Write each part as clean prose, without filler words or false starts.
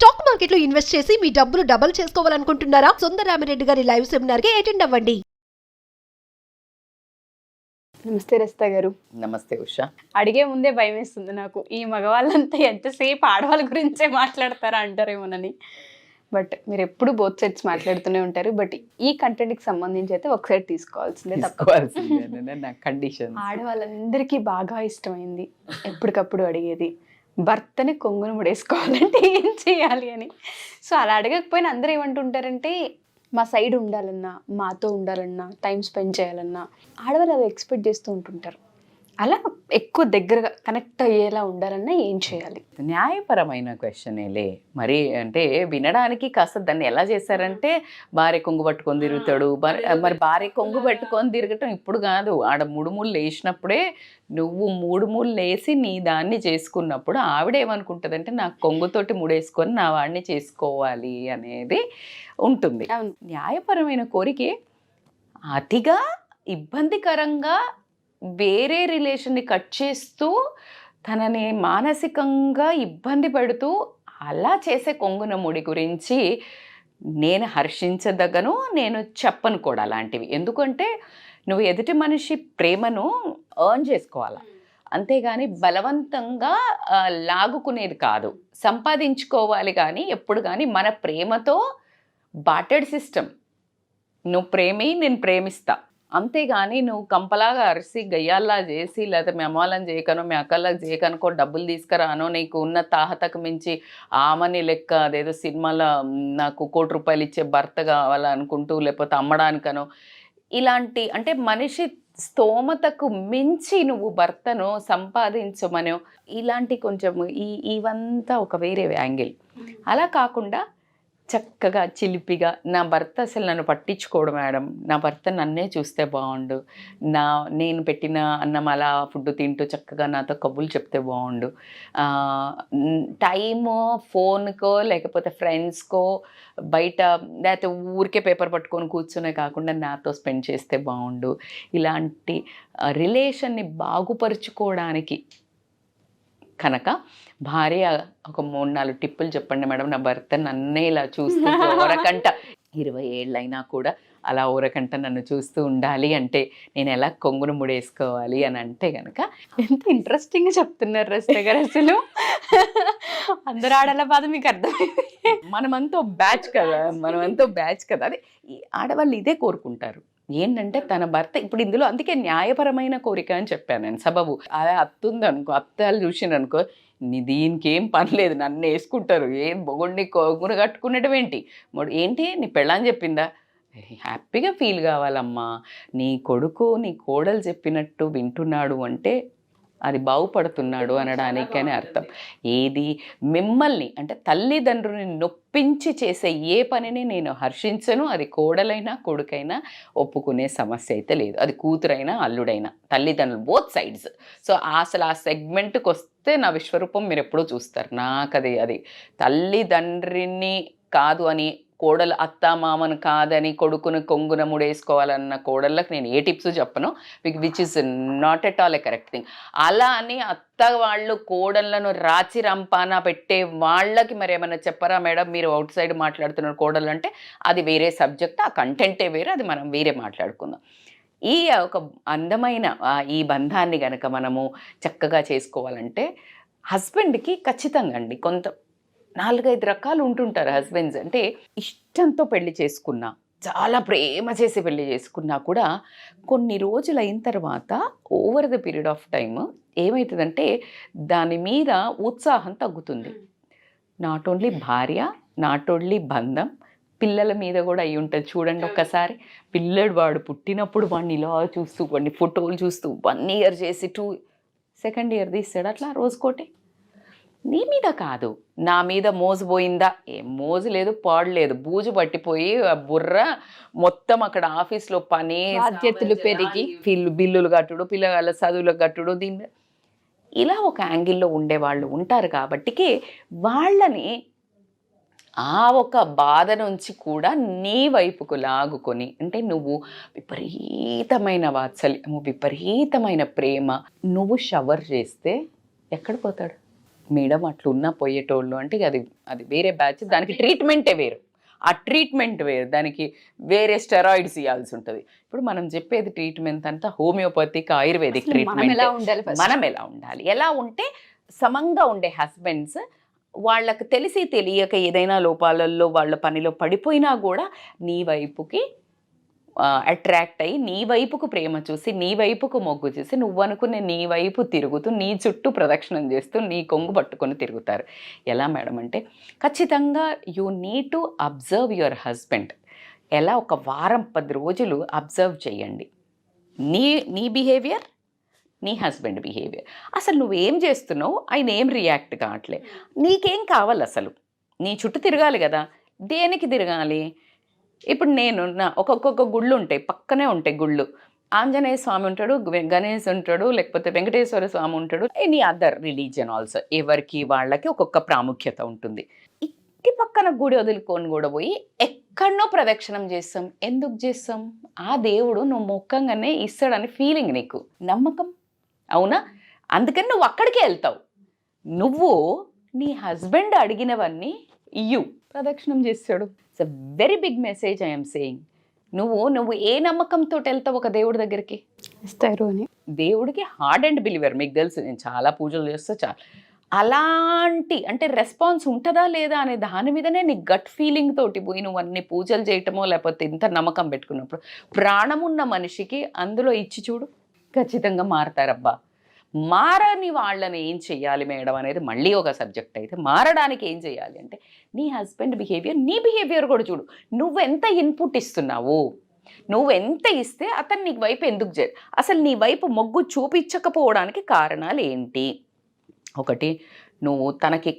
Stock మార్కెట్లో invest చేసి మీ డబ్బులు డబుల్ చేసుకోవాలనుకుంటున్నారా? సుందరరామిరెడ్డి గారి లైవ్ సెమినార్ కి అటెండ్ అవ్వండి. నమస్తే రస్తా గారు. నమస్తే ఉషా. అడిగే ముందే భయం వేస్తుంది నాకు, ఈ మగవాళ్ళంతా ఎంతసేపు ఆడవాళ్ళ గురించే మాట్లాడతారా అంటారేమోనని. బట్ మీరు ఎప్పుడు బోత్ సైడ్స్ మాట్లాడుతూనే ఉంటారు. బట్ ఈ కంటెంట్కి సంబంధించి అయితే ఒక సైడ్ తీసుకోవాల్సిందే నా కండిషన్. ఆడవాళ్ళందరికీ బాగా ఇష్టమైంది, ఎప్పటికప్పుడు అడిగేది, భర్తని కొంగును ముడేసుకోవాలంటే ఏం చేయాలి అని. సో అలా అడగకపోయినా అందరూ ఏమంటుంటారంటే, మా సైడ్ ఉండాలన్నా, మాతో ఉండాలన్నా, టైం స్పెండ్ చేయాలన్నా ఆడవాళ్ళు అవి ఎక్స్పెక్ట్ చేస్తూ ఉంటుంటారు. అలా ఎక్కువ దగ్గరగా కనెక్ట్ అయ్యేలా ఉండాలన్నా ఏం చేయాలి? న్యాయపరమైన క్వశ్చనేలే మరి. అంటే వినడానికి కాస్త దాన్ని ఎలా చేశారంటే, భార్య కొంగు పట్టుకొని తిరుగుతాడు. మరి భార్య కొంగు పట్టుకొని తిరగటం ఇప్పుడు కాదు, ఆడ మూడు మూలు వేసినప్పుడే, నువ్వు మూడు మూలు వేసి నీ దాన్ని చేసుకున్నప్పుడు ఆవిడేమనుకుంటుందంటే, నాకు కొంగుతోటి ముడేసుకొని నా వాడిని చేసుకోవాలి అనేది ఉంటుంది. న్యాయపరమైన కోరికే అతిగా ఇబ్బందికరంగా వేరే రిలేషన్ని కట్ చేస్తూ తనని మానసికంగా ఇబ్బంది పెడుతూ అలా చేసే కొంగున ముడి గురించి నేను హర్షించదగను, నేను చెప్పను కూడా అలాంటివి. ఎందుకంటే నువ్వు ఎదుటి మనిషి ప్రేమను ఎర్న్ చేసుకోవాలి, అంతేగాని బలవంతంగా లాగుకునేది కాదు. సంపాదించుకోవాలి కానీ ఎప్పుడు కానీ మన ప్రేమతో బాటెడ్ సిస్టమ్. నువ్వు ప్రేమి, నేను ప్రేమిస్తా, అంతేగాని నువ్వు కంపలాగా అరిసి గయ్యాల్లా చేసి, లేకపోతే మీ అమ్మాలని చేయకనో మీ అక్కల్లాగా చేయకనుకో డబ్బులు తీసుకురానో, నీకు ఉన్న తాహతకు మించి ఆమని లెక్క అదేదో సినిమాలో నాకు ₹1,00,00,000 ఇచ్చే భర్త కావాలనుకుంటూ, లేకపోతే అమ్మడానికనో, ఇలాంటి అంటే మనిషి స్తోమతకు మించి నువ్వు భర్తను సంపాదించమనో, ఇలాంటి కొంచెం ఇవంతా ఒక వేరే యాంగిల్. అలా కాకుండా చక్కగా చిలిపిగా, నా భర్త అసలు నన్ను పట్టించుకోడు మేడం, నా భర్త నన్నే చూస్తే బాగుండు, నేను పెట్టిన అన్నం అలా ఫుడ్ తింటూ చక్కగా నాతో కబుర్లు చెప్తే బాగుండు, టైము ఫోన్కో లేకపోతే ఫ్రెండ్స్కో బయట లేకపోతే ఊరికే పేపర్ పట్టుకొని కూర్చునే కాకుండా నాతో స్పెండ్ చేస్తే బాగుండు. ఇలాంటి రిలేషన్ని బాగుపరుచుకోవడానికి కనుక భార్య ఒక 3-4 టిప్పులు చెప్పండి మేడం, నా భర్త నన్నే ఇలా చూస్తూ ఓరకంట 20 ఏళ్ళైనా కూడా అలా ఓరకంట నన్ను చూస్తూ ఉండాలి అంటే నేను ఎలా కొంగును ముడేసుకోవాలి అని అంటే కనుక. ఎంత ఇంట్రెస్టింగ్గా చెప్తున్నారు రస్తా గారు. అసలు అందరు ఆడాల బాధ మీకు అర్థమైంది. మనమంతా బ్యాచ్ కదా. అదే ఈ ఆడవాళ్ళు ఇదే కోరుకుంటారు ఏంటంటే, తన భర్త ఇప్పుడు ఇందులో అందుకే న్యాయపరమైన కోరిక అని చెప్పాను నేను. సబబు అదే అత్తుందనుకో, అత్తాలు చూసిందనుకో, దీనికి ఏం పని లేదు, నన్ను వేసుకుంటారు, ఏం బొగుడిని కొంగును కట్టుకునేటం ఏంటి నీ పెళ్ళని చెప్పిందా, హ్యాపీగా ఫీల్ కావాలమ్మా. నీ కొడుకు నీ కోడలు చెప్పినట్టు వింటున్నాడు అంటే అది బాగుపడుతున్నాడు అనడానికనే అర్థం. ఏది మిమ్మల్ని అంటే తల్లిదండ్రులని నొప్పించి చేసే ఏ పనిని నేను హర్షించను. అది కోడలైనా కొడుకైనా ఒప్పుకునే సమస్య అయితే లేదు. అది కూతురైనా అల్లుడైనా, తల్లిదండ్రులు బోత్ సైడ్స్. సో అసలు ఆ సెగ్మెంట్కి వస్తే నా విశ్వరూపం మీరు ఎప్పుడూ చూస్తారు. నాకు అది తల్లిదండ్రిని కాదు అని, కోడలు అత్త మామను కాదని కొడుకును కొంగున ముడేసుకోవాలన్న కోడళ్ళకి నేను ఏ టిప్స్ చెప్పను, which is not at all A correct thing. అలా అని అత్త వాళ్ళు కోడళ్ళను రాచి రంపాన పెట్టే వాళ్ళకి మరి ఏమైనా చెప్పరా మేడం, మీరు అవుట్ సైడ్ మాట్లాడుతున్నారు కోడళ్ళు అంటే, అది వేరే సబ్జెక్ట్, ఆ కంటెంటే వేరే, అది మనం వేరే మాట్లాడుకుందాం. ఈ ఒక అందమైన ఈ బంధాన్ని కనుక మనము చక్కగా చేసుకోవాలంటే హస్బెండ్కి ఖచ్చితంగా అండి కొంత 4-5 రకాలు ఉంటుంటారు హస్బెండ్స్. అంటే ఇష్టంతో పెళ్లి చేసుకున్నా, చాలా ప్రేమ చేసి పెళ్లి చేసుకున్నా కూడా కొన్ని రోజులు అయిన తర్వాత over the period of time ఏమవుతుందంటే దాని మీద ఉత్సాహం తగ్గుతుంది. నాట్ ఓన్లీ భార్య, నాట్ ఓన్లీ బంధం, పిల్లల మీద కూడా అయి ఉంటుంది. చూడండి ఒక్కసారి, పిల్లడు వాడు పుట్టినప్పుడు వాడిని ఇలా చూస్తూ, వాడిని ఫోటోలు చూస్తూ 1 ఇయర్ చేసి 2nd ఇయర్ తీస్తాడు అట్లా రోజుకోటి. నీ మీద కాదు, నా మీద మోజు పోయిందా, ఏం మోజు లేదు, పాడు లేదు, బూజు పట్టిపోయి బుర్ర మొత్తం అక్కడ ఆఫీస్లో పని, బాధ్యతలు పెరిగి, బిల్లులు కట్టుడు, పిల్లల చదువులకు కట్టుడు, దీన్ని ఇలా ఒక యాంగిల్లో ఉండేవాళ్ళు ఉంటారు. కాబట్టికి వాళ్ళని ఆ ఒక బాధ నుంచి కూడా నీ వైపుకు లాగుకొని, అంటే నువ్వు విపరీతమైన వాత్సల్యము, విపరీతమైన ప్రేమ, నువ్వు షవర్ చేస్తే ఎక్కడ పోతాడు? మేడం అట్లున్నా పోయేటోళ్ళు అంటే అది అది వేరే బ్యాచ్, దానికి ట్రీట్మెంటే వేరు, ఆ ట్రీట్మెంట్ వేరు, దానికి వేరే స్టెరాయిడ్స్ ఇవ్వాల్సి ఉంటుంది. ఇప్పుడు మనం చెప్పేది ట్రీట్మెంట్ అంతా హోమియోపతిక్ ఆయుర్వేదిక్ ట్రీట్మెంట్. మనం ఎలా ఉండాలి, ఎలా ఉంటే సమంగా ఉండే హస్బెండ్స్ వాళ్ళకి తెలిసి తెలియక ఏదైనా లోపాలలో వాళ్ళ పనిలో పడిపోయినా కూడా నీ వైపుకి అట్రాక్ట్ అయ్యి నీ వైపుకు ప్రేమ చూసి నీ వైపుకు మొగ్గు చూసి నువ్వు అనుకునే నీ వైపు తిరుగుతూ నీ చుట్టూ ప్రదక్షిణం చేస్తూ నీ కొంగు పట్టుకొని తిరుగుతారు. ఎలా మేడం అంటే ఖచ్చితంగా you need to observe your husband. ఎలా ఒక వారం 10 రోజులు అబ్జర్వ్ చేయండి నీ బిహేవియర్, నీ హస్బెండ్ బిహేవియర్. అసలు నువ్వేం చేస్తున్నావు, ఆయన ఏం రియాక్ట్ కావట్లే, నీకేం కావాలి, అసలు నీ చుట్టూ తిరగాలి కదా, దేనికి తిరగాలి? ఇప్పుడు నేను ఒక్కొక్క గుళ్ళు ఉంటాయి, పక్కనే ఉంటాయి గుళ్ళు. ఆంజనేయ స్వామి ఉంటాడు, గణేష్ ఉంటాడు, లేకపోతే వెంకటేశ్వర స్వామి ఉంటాడు, ఎనీ అదర్ రిలీజియన్ ఆల్సో. ఎవరికి వాళ్ళకి ఒక్కొక్క ప్రాముఖ్యత ఉంటుంది. ఇంటి పక్కన గుడి వదులుకొని కూడా పోయి ఎక్కడనో ప్రదక్షిణం చేస్తాం. ఎందుకు చేస్తాం? ఆ దేవుడు నువ్వు మొక్కంగానే ఇస్తాడని ఫీలింగ్, నీకు నమ్మకం, అవునా? అందుకని నువ్వు అక్కడికే వెళ్తావు. నువ్వు నీ హస్బెండ్ అడిగినవన్నీ ఇయ్యు, ప్రదక్షిణం చేస్తాడు. It's a very big message I'm saying. నువ్వు ఏ నమ్మకంతో వెళ్తావు ఒక దేవుడి దగ్గరికి? ఇస్తారు అని. దేవుడికి హార్డ్ అండ్ బిలీవర్, మీకు తెలుసు, నేను చాలా పూజలు చేస్తా, చాలా అలాంటి అంటే రెస్పాన్స్ ఉంటుందా లేదా అనే దాని మీదనే నీ గట్ ఫీలింగ్ తోటి పోయి నువ్వు అన్ని పూజలు చేయటమో లేకపోతే ఇంత నమ్మకం పెట్టుకున్నప్పుడు ప్రాణమున్న మనిషికి అందులో ఇచ్చి చూడు, ఖచ్చితంగా మారతారబ్బా. మారని వాళ్ళని ఏం చెయ్యాలి మేడం అనేది మళ్ళీ ఒక సబ్జెక్ట్ అయితే, మారడానికి ఏం చేయాలి అంటే నీ హస్బెండ్ బిహేవియర్, నీ బిహేవియర్ కూడా చూడు. నువ్వు ఎంత ఇన్పుట్ ఇస్తున్నావు, నువ్వు ఎంత ఇస్తే అతను నీ వైపు ఎందుకు అసలు నీ వైపు మొగ్గు చూపించకపోవడానికి కారణాలు ఏంటి? ఒకటి, నువ్వు తనకి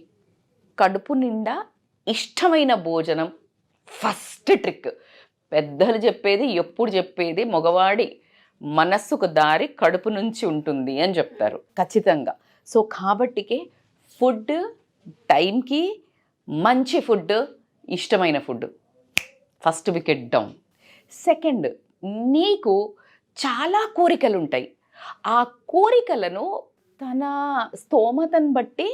కడుపు నిండా ఇష్టమైన భోజనం. ఫస్ట్ ట్రిక్, పెద్దలు చెప్పేది, ఎప్పుడు చెప్పేది, మగవాడి మనస్సుకు దారి కడుపు నుంచి ఉంటుంది అని చెప్తారు ఖచ్చితంగా. సో కాబట్టికే ఫుడ్ టైంకి, మంచి ఫుడ్, ఇష్టమైన food, first wicket down. Second, నీకు చాలా కోరికలు ఉంటాయి. ఆ కోరికలను తన స్తోమతను బట్టి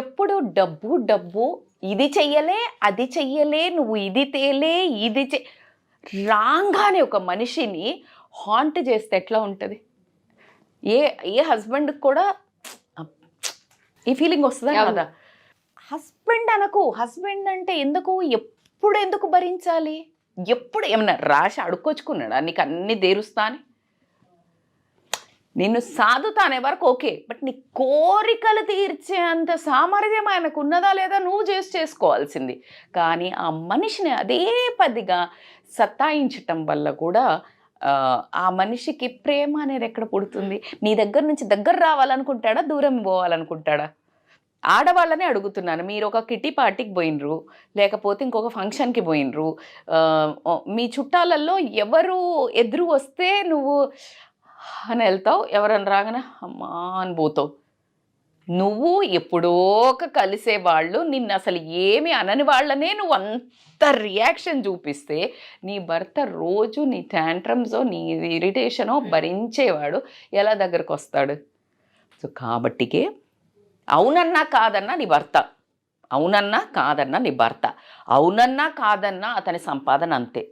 ఎప్పుడు డబ్బు డబ్బు, ఇది చెయ్యలే, అది చెయ్యలే, నువ్వు ఇది తేలే, ఇది రాగానే ఒక మనిషిని హాంట్ చేస్తే ఎట్లా ఉంటుంది? ఏ హస్బెండ్కి కూడా ఈ ఫీలింగ్ వస్తుందా కదా? హస్బెండ్ అనకు, హస్బెండ్ అంటే ఎందుకు భరించాలి? ఎప్పుడు ఏమన్నా రాసి అడుక్కొచ్చుకున్నాడా నీకు అన్ని దేరుస్తా అని? నిన్ను సాధుతానే వరకు ఓకే, బట్ నీ కోరికలు తీర్చే అంత సామర్థ్యం ఆయనకు ఉన్నదా లేదా నువ్వు చేసుకోవాల్సింది. కానీ ఆ మనిషిని అదే పదిగా సతాయించటం వల్ల కూడా ఆ మనిషికి ప్రేమ అనేది ఎక్కడ పుడుతుంది? నీ దగ్గర నుంచి దగ్గర రావాలనుకుంటాడా, దూరం పోవాలనుకుంటాడా? ఆడవాళ్ళనే అడుగుతున్నాను. మీరు ఒక కిట్టి పార్టీకి పోయినరు, లేకపోతే ఇంకొక ఫంక్షన్కి పోయినరు, మీ చుట్టాలలో ఎవరు ఎదురు వస్తే నువ్వు అని వెళ్తావు, ఎవరన్నా రాగానే అమ్మా అని పోతావు. నువ్వు ఎప్పుడో కలిసే వాళ్ళు నిన్ను అసలు ఏమి అనని వాళ్ళనే నువ్వు అంత రియాక్షన్ చూపిస్తే నీ భర్త రోజు నీ ట్యాంట్రమ్సో నీ ఇరిటేషనో భరించేవాడు ఎలా దగ్గరకు వస్తాడు? సో కాబట్టికే అవునన్నా కాదన్నా నీ భర్త, అవునన్నా కాదన్నా నీ భర్త, అవునన్నా కాదన్నా అతని సంపాదన అంతే,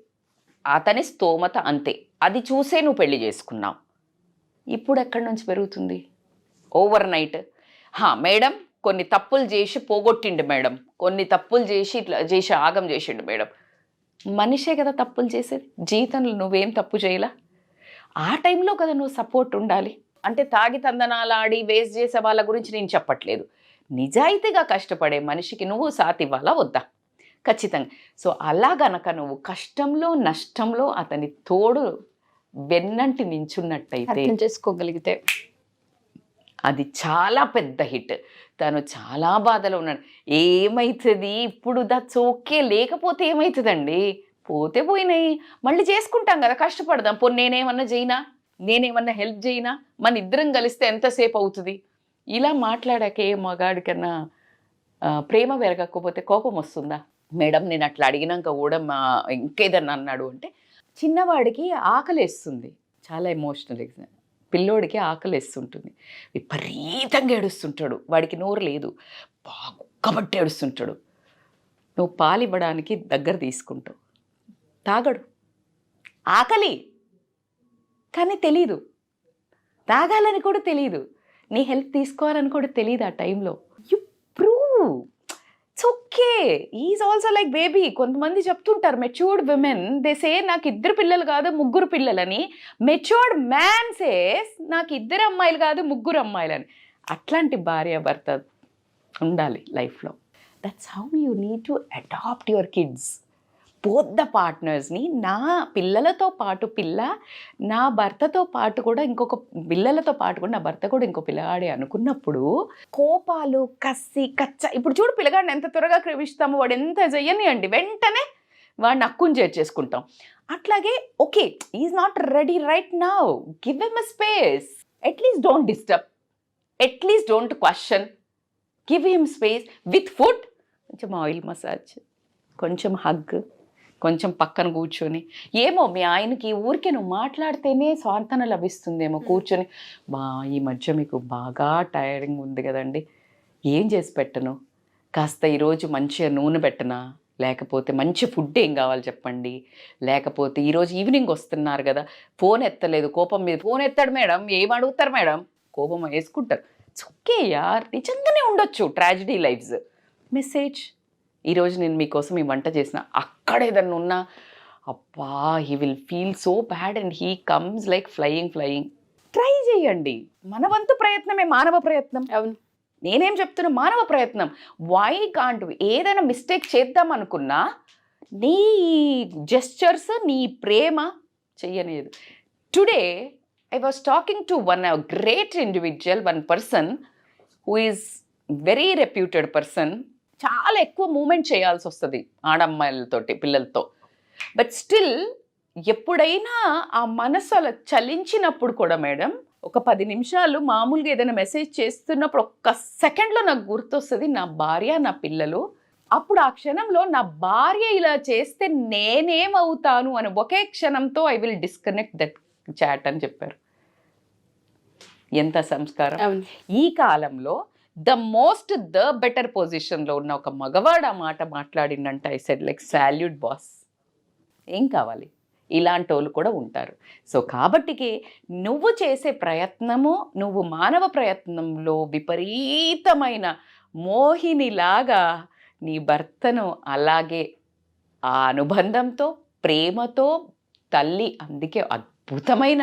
అతని స్తోమత అంతే, అది చూసే నువ్వు పెళ్లి చేసుకున్నావు. ఇప్పుడు ఎక్కడి నుంచి పెరుగుతుంది? ఓవర్ నైట్ మేడం కొన్ని తప్పులు చేసి పోగొట్టిండు మేడం, కొన్ని తప్పులు చేసి ఇట్లా చేసి ఆగం చేసిండు మేడం. మనిషే కదా తప్పులు చేసేది, జీవితంలో నువ్వేం తప్పు చేయలా? ఆ టైంలో కదా నువ్వు సపోర్ట్ ఉండాలి. అంటే తాగి తందనాలాడి వేస్ట్ చేసే వాళ్ళ గురించి నేను చెప్పట్లేదు. నిజాయితీగా కష్టపడే మనిషికి నువ్వు సాత్ ఇవ్వాలా వద్దా? ఖచ్చితంగా. సో అలా గనక నువ్వు కష్టంలో నష్టంలో అతని తోడు వెన్నంటి నించున్నట్టయితే, చేసుకోగలిగితే అది చాలా పెద్ద హిట్. తను చాలా బాధలో ఉన్నాడు. ఏమవుతుంది ఇప్పుడు? That's okay. లేకపోతే ఏమవుతుందండి? పోతే పోయినాయి, మళ్ళీ చేసుకుంటాం కదా, కష్టపడదాం. పోనీ నేనేమన్నా హెల్ప్ చేయనా, మన ఇద్దరం కలిస్తే ఎంతసేపు అవుతుంది? ఇలా మాట్లాడాక ఏ మగాడికన్నా ప్రేమ పెరగకపోతే కోపం వస్తుందా? మేడం నేను అట్లా అడిగినాక కూడా ఇంకేదన్నా అన్నాడు అంటే చిన్నవాడికి ఆకలేస్తుంది, చాలా ఎమోషనల్. పిల్లోడికి ఆకలిస్తుంటుంది, విపరీతంగా ఏడుస్తుంటాడు, వాడికి నోరు లేదు, బాగా కుక్కబట్టి ఏడుస్తుంటాడు. నువ్వు పాలు ఇవ్వడానికి దగ్గర తీసుకుంటావు, తాగడు, ఆకలి కానీ తెలీదు, తాగాలని కూడా తెలీదు, నీ హెల్ప్ తీసుకోవాలని కూడా తెలియదు. ఆ టైంలో you prove it's okay, is also like baby. కొంతమంది చెప్తుంటారు మెచ్యూర్డ్ విమెన్, దే సే నాకు 2 పిల్లలు కాదు 3 పిల్లలని. మెచ్యూర్డ్ మ్యాన్ సేస్ నాకు 2 అమ్మాయిలు కాదు 3 అమ్మాయిలని. అట్లాంటి భార్య భర్త ఉండాలి లైఫ్లో. That's how you need to adapt your kids, both the పార్ట్నర్స్ని. నా పిల్లలతో పాటు నా భర్తతో పాటు కూడా ఇంకొక పిల్లలతో పాటు కూడా నా భర్త కూడా ఇంకో పిల్లగాడే అనుకున్నప్పుడు కోపాలు, కసి, కచ్చ. ఇప్పుడు చూడు పిల్లగాడిని ఎంత త్వరగా క్రమిస్తాము, వాడు ఎంత చెయ్యనియండి వెంటనే వాడిని అక్కుని చేర్చేసుకుంటాం. అట్లాగే okay is not ready right now, give him a space, at least don't disturb, at least don't question, give him space with food, కొంచెం ఆయిల్ మసాజ్, కొంచెం హగ్, కొంచెం పక్కన కూర్చొని. ఏమో మీ ఆయనకి ఊరికే నువ్వు మాట్లాడితేనే స్వాంతన లభిస్తుందేమో కూర్చొని, ఈ మధ్య మీకు బాగా టైరింగ్ ఉంది కదండి, ఏం చేసి పెట్టను, కాస్త ఈరోజు మంచిగా నూనె పెట్టనా, లేకపోతే మంచి ఫుడ్ ఏం కావాలి చెప్పండి, లేకపోతే ఈరోజు ఈవినింగ్ వస్తున్నారు కదా ఫోన్ ఎత్తలేదు, కోపం మీద ఫోన్ ఎత్తాడు మేడం, ఏం అడుగుతారు మేడం, కోపం వేసుకుంటారు. ఇట్స్ ఓకే యార్, నిజంగానే ఉండొచ్చు ట్రాజడీ లైఫ్స్. మెసేజ్, ఈరోజు నేను మీకోసం ఈ వంట చేసిన, అక్కడ ఏదన్నా ఉన్నా అబ్బా he will feel so bad and he comes like flying. Try చేయండి, మన వంతు ప్రయత్నమే మానవ ప్రయత్నం. అవును, నేనేం చెప్తున్నా, మానవ ప్రయత్నం. వై కాంట్ ఏదైనా మిస్టేక్ చేద్దాం అనుకున్నా నీ జెస్చర్స్, నీ ప్రేమ చెయ్యలేదు. Today I was talking to a great individual, one person who is very reputed person. చాలా ఎక్కువ మూమెంట్ చేయాల్సి వస్తుంది ఆడమ్మాయిలతోటి, పిల్లలతో. బట్ స్టిల్ ఎప్పుడైనా ఆ మనసు అలా చలించినప్పుడు కూడా మేడం, ఒక 10 నిమిషాలు మామూలుగా ఏదైనా మెసేజ్ చేస్తున్నప్పుడు ఒక్క సెకండ్లో నాకు గుర్తొస్తుంది నా భార్య, నా పిల్లలు. అప్పుడు ఆ క్షణంలో నా భార్య ఇలా చేస్తే నేనేమవుతాను అని ఒకే క్షణంతో I will disconnect that chat అని చెప్పారు. ఎంత సంస్కారం. ఈ కాలంలో ద బెటర్ పొజిషన్లో ఉన్న ఒక మగవాడు ఆ మాట మాట్లాడిందంటే I said like salute boss. ఏం కావాలి, ఇలాంటి వాళ్ళు కూడా ఉంటారు. సో కాబట్టికి నువ్వు చేసే ప్రయత్నము, నువ్వు మానవ ప్రయత్నంలో విపరీతమైన మోహినిలాగా నీ భర్తను అలాగే ఆ అనుబంధంతో, ప్రేమతో తల్లి, అందుకే అద్భుతమైన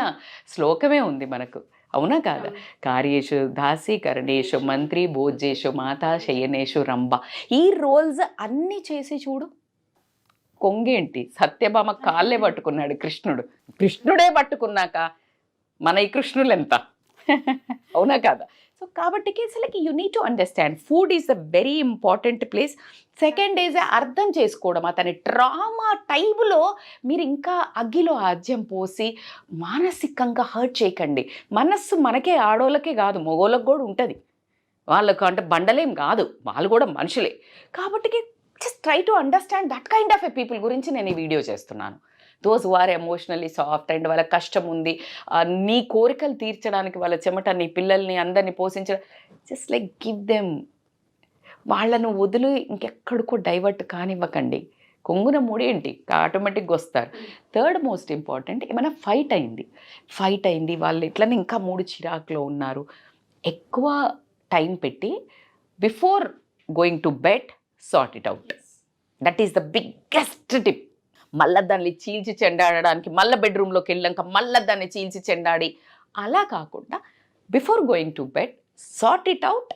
శ్లోకమే ఉంది మనకు, అవునా కాదా? కార్యేషు దాసి, కరణేషు మంత్రి, భోజేషు మాత, శయనేషు రంభ. ఈ రోల్స్ అన్నీ చేసి చూడు. కొంగేంటి, సత్యభామ కాళ్ళే పట్టుకున్నాడు కృష్ణుడే పట్టుకున్నాక మన ఈ కృష్ణులు ఎంత, అవునా కాదా? సో కాబట్టి it's like you need to understand food is a very important place. Second is అర్థం చేసుకోవడం. అతని ట్రామా టైంలో మీరు ఇంకా అగ్గిలో ఆజ్యం పోసి మానసికంగా హర్ట్ చేయకండి. మనస్సు మనకే, ఆడోళ్ళకే కాదు మగోళ్ళకి కూడా ఉంటుంది. వాళ్ళకు అంటే బండలేం కాదు, వాళ్ళు కూడా మనుషులే. కాబట్టి just try to understand that kind of a people గురించి నేను ఈ వీడియో చేస్తున్నాను. Those who are emotionally soft and వాళ్ళ కష్టం ఉంది, నీ కోరికలు తీర్చడానికి వాళ్ళ చెమట, నీ పిల్లల్ని అందరినీ పోషించడం, జస్ట్ లైక్ గివ్ దెమ్. వాళ్ళను వదిలి ఇంకెక్కడికో డైవర్ట్ కానివ్వకండి. కొంగున ముడేంటి ఆటోమేటిక్గా వస్తారు. థర్డ్ మోస్ట్ ఇంపార్టెంట్, ఏమైనా ఫైట్ అయింది వాళ్ళు ఇట్లనే ఇంకా 3 చిరాకులో ఉన్నారు, ఎక్కువ టైం పెట్టి before going to bed sort it out. That is the biggest tip. మళ్ళీ దాన్ని చీల్చి చెండాడడానికి మళ్ళీ బెడ్రూమ్లోకి వెళ్ళాక మళ్ళీ దాన్ని చీల్చి చెండాడి అలా కాకుండా before going to bed sort it out.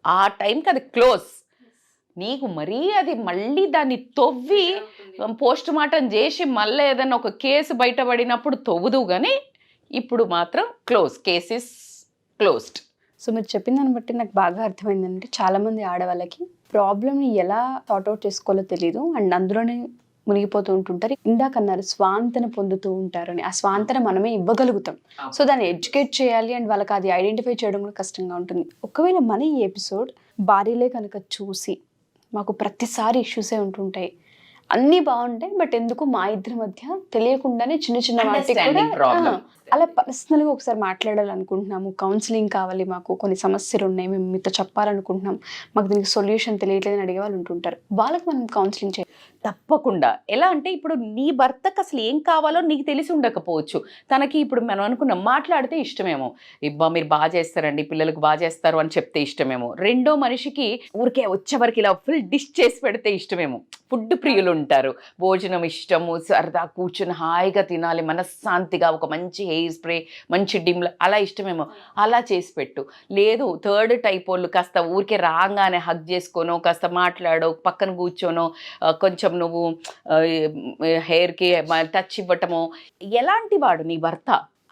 ఆ టైంకి అది క్లోజ్. నీకు మరీ అది మళ్ళీ దాన్ని తవ్వి పోస్ట్ మార్టం చేసి మళ్ళీ ఏదైనా ఒక కేసు బయటపడినప్పుడు తవ్వుదు, కానీ ఇప్పుడు మాత్రం close, case is closed. So మీరు చెప్పిన దాన్ని బట్టి నాకు బాగా అర్థమైందంటే చాలామంది ఆడవాళ్ళకి ప్రాబ్లమ్ని ఎలా సార్ట్అవుట్ చేసుకోవాలో తెలియదు, అండ్ అందులోనే మునిగిపోతూ ఉంటుంటారు. ఇందాక అన్నారు స్వాంతన పొందుతూ ఉంటారని. ఆ స్వాంతన మనమే ఇవ్వగలుగుతాం. సో దాన్ని ఎడ్యుకేట్ చేయాలి అండ్ వాళ్ళకి అది ఐడెంటిఫై చేయడం కూడా కష్టంగా ఉంటుంది. ఒకవేళ మన ఈ ఎపిసోడ్ భార్యలే కనుక చూసి, మాకు ప్రతిసారి ఇష్యూసే ఉంటుంటాయి, అన్నీ బాగుంటాయి, బట్ ఎందుకు మా ఇద్దరి మధ్య తెలియకుండానే చిన్న చిన్న వాటికి కూడా అలా పర్సనల్గా ఒకసారి మాట్లాడాలనుకుంటున్నాము, కౌన్సిలింగ్ కావాలి, మాకు కొన్ని సమస్యలు ఉన్నాయి, మేము మీతో చెప్పాలనుకుంటున్నాం, మాకు దీనికి సొల్యూషన్ తెలియట్లేదని అడిగే వాళ్ళు ఉంటుంటారు. వాళ్ళకి మనం కౌన్సిలింగ్ చేయాలి. తప్పకుండా. ఎలా అంటే ఇప్పుడు నీ భర్తకు అసలు ఏం కావాలో నీకు తెలిసి ఉండకపోవచ్చు. తనకి ఇప్పుడు మనం అనుకున్నాం మాట్లాడితే ఇష్టమేమో, ఇబ్బా మీరు బాగా చేస్తారండి, పిల్లలకు బాగా చేస్తారు అని చెప్తే ఇష్టమేమో. రెండో మనిషికి ఊరికే వచ్చేవరకు ఇలా ఫుల్ డిష్ చేసి పెడితే ఇష్టమేమో. ఫుడ్ ప్రియులు ఉంటారు, భోజనం ఇష్టము, సరదా కూర్చుని హాయిగా తినాలి మనశ్శాంతిగా, ఒక మంచి హెయిర్ స్ప్రే, మంచి డిమ్ల అలా ఇష్టమేమో. అలా చేసి పెట్టు. లేదు థర్డ్ టైప్ వాళ్ళు కాస్త ఊరికే రాగానే హగ్ చేసుకోనో, కాస్త మాట్లాడో, పక్కన కూర్చోనో, కొంచెం నువ్వు హెయిర్కి టచ్ ఇవ్వటమో. ఎలాంటి వాడు నీ భర్త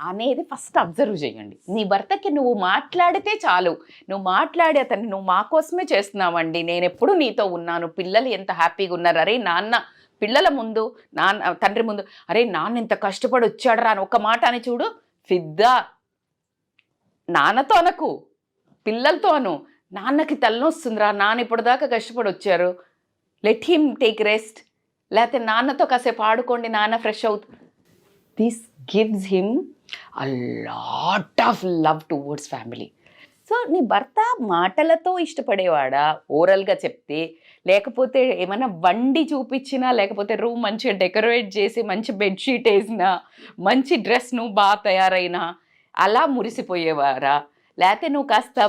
అనేది ఫస్ట్ అబ్జర్వ్ చేయండి. నీ భర్తకి నువ్వు మాట్లాడితే చాలు, నువ్వు మాట్లాడి అతన్ని నువ్వు మా కోసమే చేస్తున్నావండి, నేను ఎప్పుడు నీతో ఉన్నాను, పిల్లలు ఎంత హ్యాపీగా ఉన్నారు, అరే నాన్న పిల్లల ముందు తండ్రి ముందు అరే నాన్న ఎంత కష్టపడి వచ్చాడరా అని ఒక మాట అని చూడు, ఫిద్దా. నాన్నతో అనకు, పిల్లలతో అను, నాన్నకి తలనొస్తుందిరా, నాన్న ఇప్పటిదాకా కష్టపడి వచ్చారు, లెట్ హిమ్ టేక్ రెస్ట్, లేకపోతే నాన్నతో కాసేపు ఆడుకోండి, నాన్న ఫ్రెష్ అవుతుంది. This gives him a lot of love towards family. So నీ భర్త మాటలతో ఇష్టపడేవాడా ఓరల్గా చెప్తే, లేకపోతే ఏమైనా వండి చూపించినా, లేకపోతే రూమ్ మంచిగా డెకరేట్ చేసి మంచి బెడ్షీట్ వేసినా, మంచి డ్రెస్ నువ్వు బాగా తయారైనా అలా మురిసిపోయేవారా, లేకపోతే నువ్వు కాస్త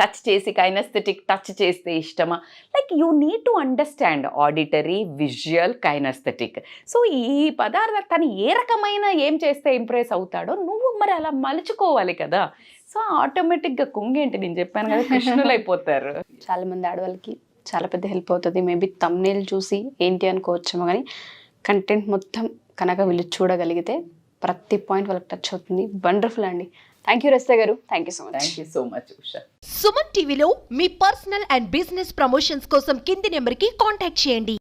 టచ్ చేసి కైనస్థెటిక్ టచ్ చేస్తే ఇష్టమా? Like you need to understand auditory, visual, kinaesthetic. So ఈ పదార్థం తను ఏ రకమైన ఏం చేస్తే ఇంప్రెస్ అవుతాడో నువ్వు మరి అలా మలుచుకోవాలి కదా. సో ఆటోమేటిక్గా కుంగేంటి, నేను చెప్పాను కదా, కృష్ణులు అయిపోతారు. చాలా మంది ఆడవాళ్ళకి చాలా పెద్ద హెల్ప్ అవుతుంది. మేబీ థంబ్నెయిల్ చూసి ఏంటి అనుకోవచ్చేమో, కానీ కంటెంట్ మొత్తం కనుక వీళ్ళు చూడగలిగితే ప్రతి పాయింట్ వాళ్ళకి టచ్ అవుతుంది. వండర్ఫుల్ అండి. థ్యాంక్ యూ రజిత గారు, thank you so much. Thank you so much Usha. Suman టీవీలో మీ పర్సనల్ అండ్ బిజినెస్ ప్రమోషన్స్ కోసం కింది నెంబర్కి కాంటాక్ట్ చేయండి.